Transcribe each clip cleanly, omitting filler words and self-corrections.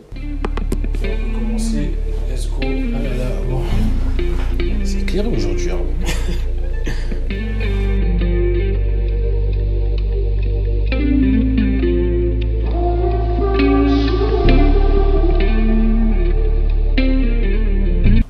On peut commencer. Let's go. Ah là là, bon. C'est éclairé aujourd'hui, hein.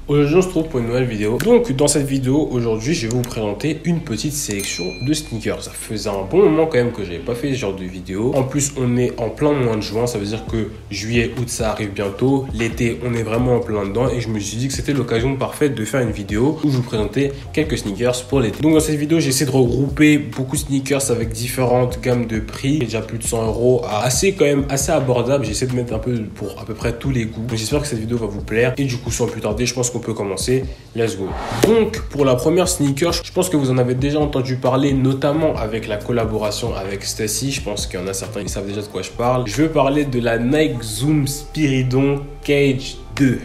Aujourd'hui on se retrouve pour une nouvelle vidéo. Donc dans cette vidéo aujourd'hui je vais vous présenter une petite sélection de sneakers. Ça faisait un bon moment quand même que j'avais pas fait ce genre de vidéo. En plus on est en plein mois de juin, ça veut dire que juillet, août ça arrive bientôt. L'été on est vraiment en plein dedans et je me suis dit que c'était l'occasion parfaite de faire une vidéo où je vous présentais quelques sneakers pour l'été. Donc dans cette vidéo j'essaie de regrouper beaucoup de sneakers avec différentes gammes de prix. Déjà plus de 100 € à quand même assez abordable. J'essaie de mettre un peu pour à peu près tous les goûts. Donc j'espère que cette vidéo va vous plaire et du coup sans plus tarder je pense qu'on peut commencer. Let's go. Donc pour la première sneaker, je pense que vous en avez déjà entendu parler, notamment avec la collaboration avec Stussy. Je pense qu'il y en a certains qui savent déjà de quoi je parle. Je veux parler de la Nike Zoom Spiridon Cage 2.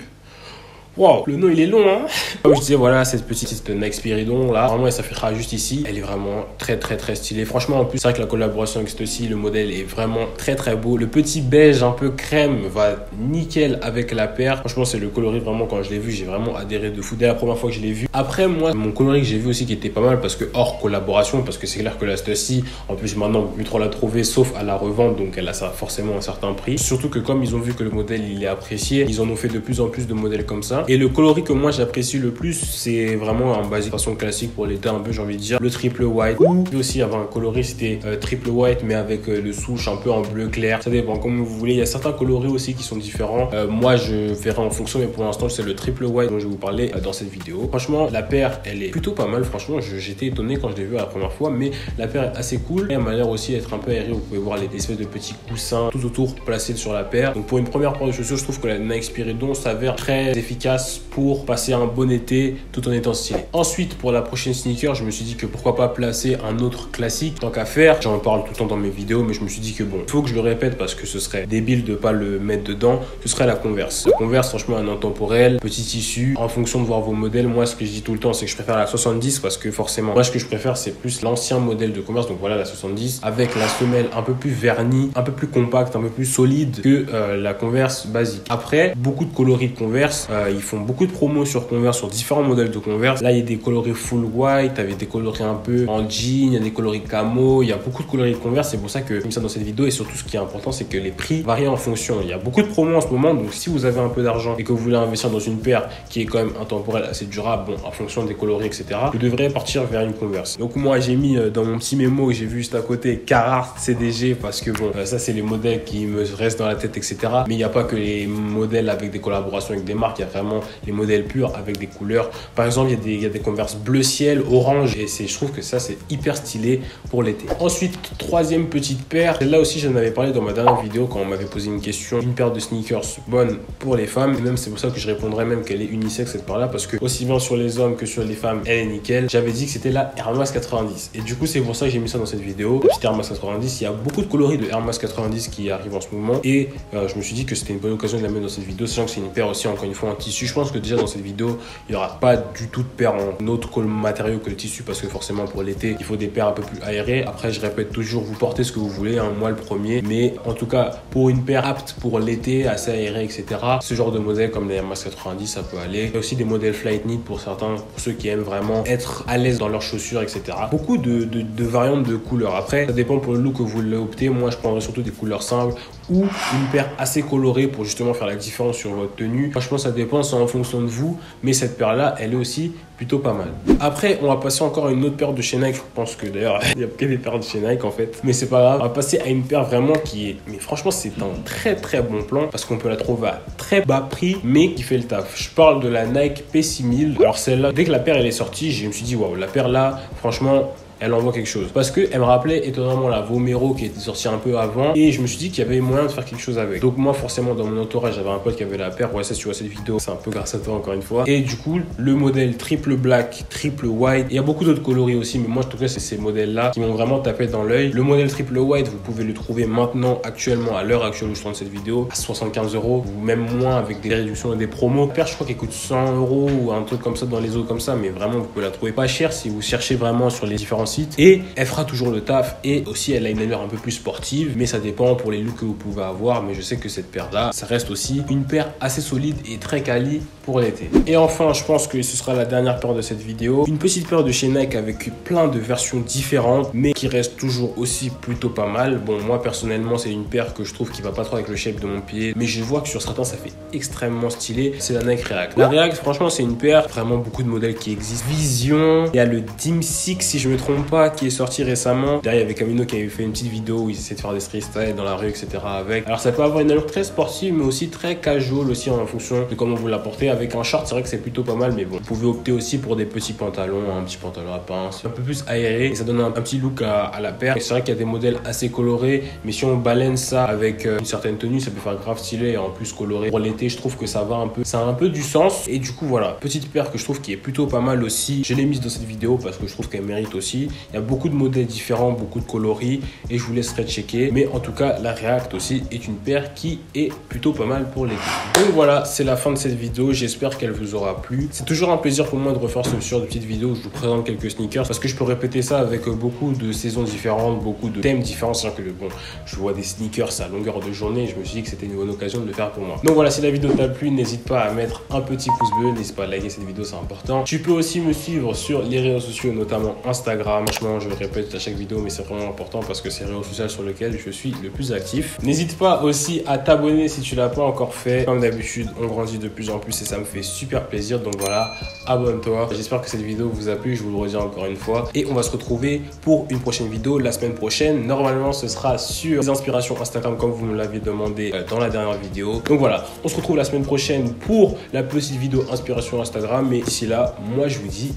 Wow, le nom il est long, hein. Comme je disais, voilà, cette petite Nike Spiridon là, vraiment elle s'affichera juste ici. Elle est vraiment très stylée. Franchement, en plus, c'est vrai que la collaboration avec Stussy, le modèle est vraiment très beau. Le petit beige un peu crème va nickel avec la paire. Franchement, c'est le coloris vraiment, quand je l'ai vu, j'ai vraiment adhéré de fou dès la première fois que je l'ai vu. Après, moi, mon coloris que j'ai vu aussi qui était pas mal parce que hors collaboration, parce que c'est clair que la Stussy, en plus maintenant, on peut plus trop la trouver sauf à la revente, donc elle a ça forcément un certain prix. Surtout que comme ils ont vu que le modèle il est apprécié, ils en ont fait de plus en plus de modèles comme ça. Et le coloris que moi j'apprécie le plus, c'est vraiment en basique façon classique pour l'été un peu, j'ai envie de dire, le triple white. Ou aussi avoir un coloris, c'était triple white mais avec le souche un peu en bleu clair. Ça dépend comme vous voulez. Il y a certains coloris aussi qui sont différents. Moi je verrai en fonction, mais pour l'instant c'est le triple white dont je vais vous parler dans cette vidéo. Franchement la paire elle est plutôt pas mal. Franchement j'étais étonné quand je l'ai vu la première fois, mais la paire est assez cool. Et elle m'a l'air aussi d'être un peu aérée. Vous pouvez voir les espèces de petits coussins tout autour placés sur la paire. Donc pour une première paire de chaussures, je trouve que la Nike Spiridon s'avère très efficace pour passer un bon été tout en étant stylé. Ensuite, pour la prochaine sneaker, je me suis dit que pourquoi pas placer un autre classique tant qu'à faire. J'en parle tout le temps dans mes vidéos, mais je me suis dit que bon, il faut que je le répète parce que ce serait débile de pas le mettre dedans. Ce serait la Converse. La Converse, franchement, un intemporel, petit tissu. En fonction de voir vos modèles, moi, ce que je dis tout le temps, c'est que je préfère la 70 parce que forcément, moi, ce que je préfère, c'est plus l'ancien modèle de Converse. Donc voilà, la 70 avec la semelle un peu plus vernie, un peu plus compacte, un peu plus solide que la Converse basique. Après, beaucoup de coloris de Converse, ils font beaucoup de promos sur Converse, sur différents modèles de Converse. Là, il y a des coloris full white, avec des coloris un peu en jean, il y a des coloris camo, il y a beaucoup de coloris de Converse. C'est pour ça que j'ai mis ça dans cette vidéo. Et surtout, ce qui est important, c'est que les prix varient en fonction. Il y a beaucoup de promos en ce moment, donc si vous avez un peu d'argent et que vous voulez investir dans une paire qui est quand même intemporelle, assez durable, bon, en fonction des coloris, etc., vous devrez partir vers une Converse. Donc moi, j'ai mis dans mon petit mémo que j'ai vu juste à côté Carhartt CDG parce que bon, ça c'est les modèles qui me restent dans la tête, etc. Mais il n'y a pas que les modèles avec des collaborations avec des marques, il y a vraiment les modèles purs avec des couleurs. Par exemple, il y a des Converse bleu ciel, orange, et je trouve que ça c'est hyper stylé pour l'été. Ensuite, troisième petite paire, celle-là aussi j'en avais parlé dans ma dernière vidéo quand on m'avait posé une question, une paire de sneakers bonne pour les femmes, et même c'est pour ça que je répondrais même qu'elle est unisexe cette paire-là, parce que aussi bien sur les hommes que sur les femmes, elle est nickel. J'avais dit que c'était la Air Max 90, et du coup c'est pour ça que j'ai mis ça dans cette vidéo. La petite Air Max 90, il y a beaucoup de coloris de Air Max 90 qui arrivent en ce moment, et je me suis dit que c'était une bonne occasion de la mettre dans cette vidéo, sachant que c'est une paire aussi encore une fois en tissu. Je pense que déjà dans cette vidéo il n'y aura pas du tout de paire en autre matériau que le tissu parce que forcément pour l'été il faut des paires un peu plus aérées. Après je répète toujours, vous portez ce que vous voulez, hein, moi le premier, mais en tout cas pour une paire apte pour l'été, assez aérée, etc., ce genre de modèle comme les Air Max 90 ça peut aller. Il y a aussi des modèles Flight Knit pour certains, pour ceux qui aiment vraiment être à l'aise dans leurs chaussures, etc. Beaucoup de variantes de couleurs. Après ça dépend pour le look que vous voulez opter. Moi je prendrais surtout des couleurs simples ou une paire assez colorée pour justement faire la différence sur votre tenue. Franchement ça dépend, c'est en fonction de vous, mais cette paire là elle est aussi plutôt pas mal. Après on va passer encore à une autre paire de chez Nike. Je pense que d'ailleurs il n'y a que des paires de chez Nike en fait, mais c'est pas grave. On va passer à une paire vraiment qui est, mais franchement c'est un très bon plan parce qu'on peut la trouver à très bas prix mais qui fait le taf. Je parle de la Nike P6000. Alors celle-là, dès que la paire elle est sortie, je me suis dit waouh, la paire là franchement elle envoie quelque chose. Parce qu'elle me rappelait étonnamment la Vomero qui était sortie un peu avant. Et je me suis dit qu'il y avait moyen de faire quelque chose avec. Donc moi forcément dans mon entourage j'avais un pote qui avait la paire. Ouais ça si tu vois cette vidéo c'est un peu grâce à toi encore une fois. Et du coup le modèle triple black, triple white. Il y a beaucoup d'autres coloris aussi mais moi en tout cas c'est ces modèles là qui m'ont vraiment tapé dans l'œil. Le modèle triple white vous pouvez le trouver maintenant actuellement à l'heure actuelle où je tourne cette vidéo à 75 € ou même moins avec des réductions et des promos. La paire je crois qu'elle coûte 100 € ou un truc comme ça dans les eaux comme ça. Mais vraiment vous pouvez la trouver pas cher si vous cherchez vraiment sur les différents site et elle fera toujours le taf. Et aussi elle a une allure un peu plus sportive, mais ça dépend pour les looks que vous pouvez avoir. Mais je sais que cette paire là, ça reste aussi une paire assez solide et très quali pour l'été. Et enfin, je pense que ce sera la dernière paire de cette vidéo, une petite paire de chez Nike avec plein de versions différentes, mais qui reste toujours aussi plutôt pas mal. Bon, moi personnellement, c'est une paire que je trouve qui va pas trop avec le shape de mon pied, mais je vois que sur certains ça fait extrêmement stylé. C'est la Nike React. La React, franchement, c'est une paire, vraiment beaucoup de modèles qui existent. Vision, il y a le Dim 6 si je me trompe pas, qui est sorti récemment. Derrière, il y avait Camino qui avait fait une petite vidéo où il essaie de faire des street style dans la rue, etc. avec. Alors ça peut avoir une allure très sportive, mais aussi très casual aussi en fonction de comment vous l'apportez. Avec un short, c'est vrai que c'est plutôt pas mal, mais bon, vous pouvez opter aussi pour des petits pantalons, un petit pantalon à pince, un peu plus aéré, et ça donne un petit look à la paire. C'est vrai qu'il y a des modèles assez colorés, mais si on balance ça avec une certaine tenue, ça peut faire grave stylé et en plus coloré. Pour l'été, je trouve que ça va un peu, ça a un peu du sens. Et du coup, voilà, petite paire que je trouve qui est plutôt pas mal aussi. Je l'ai mise dans cette vidéo parce que je trouve qu'elle mérite aussi. Il y a beaucoup de modèles différents, beaucoup de coloris, et je vous laisserai checker. Mais en tout cas, la React aussi est une paire qui est plutôt pas mal pour l'été. Donc voilà, c'est la fin de cette vidéo. J'espère qu'elle vous aura plu. C'est toujours un plaisir pour moi de refaire ce genre de petites vidéos où je vous présente quelques sneakers parce que je peux répéter ça avec beaucoup de saisons différentes, beaucoup de thèmes différents. C'est-à-dire que bon, je vois des sneakers à longueur de journée et je me suis dit que c'était une bonne occasion de le faire pour moi. Donc voilà, si la vidéo t'a plu, n'hésite pas à mettre un petit pouce bleu, n'hésite pas à liker cette vidéo, c'est important. Tu peux aussi me suivre sur les réseaux sociaux, notamment Instagram. Franchement, je le répète à chaque vidéo, mais c'est vraiment important parce que c'est le réseau social sur lequel je suis le plus actif. N'hésite pas aussi à t'abonner si tu l'as pas encore fait. Comme d'habitude, on grandit de plus en plus et ça me fait super plaisir. Donc voilà, abonne-toi. J'espère que cette vidéo vous a plu, je vous le redis encore une fois. Et on va se retrouver pour une prochaine vidéo la semaine prochaine. Normalement, ce sera sur les inspirations Instagram comme vous me l'avez demandé dans la dernière vidéo. Donc voilà, on se retrouve la semaine prochaine pour la petite vidéo inspiration Instagram. Mais d'ici là, moi je vous dis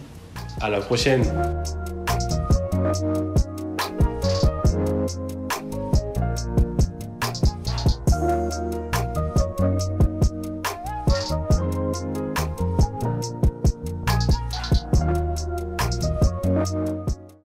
à la prochaine.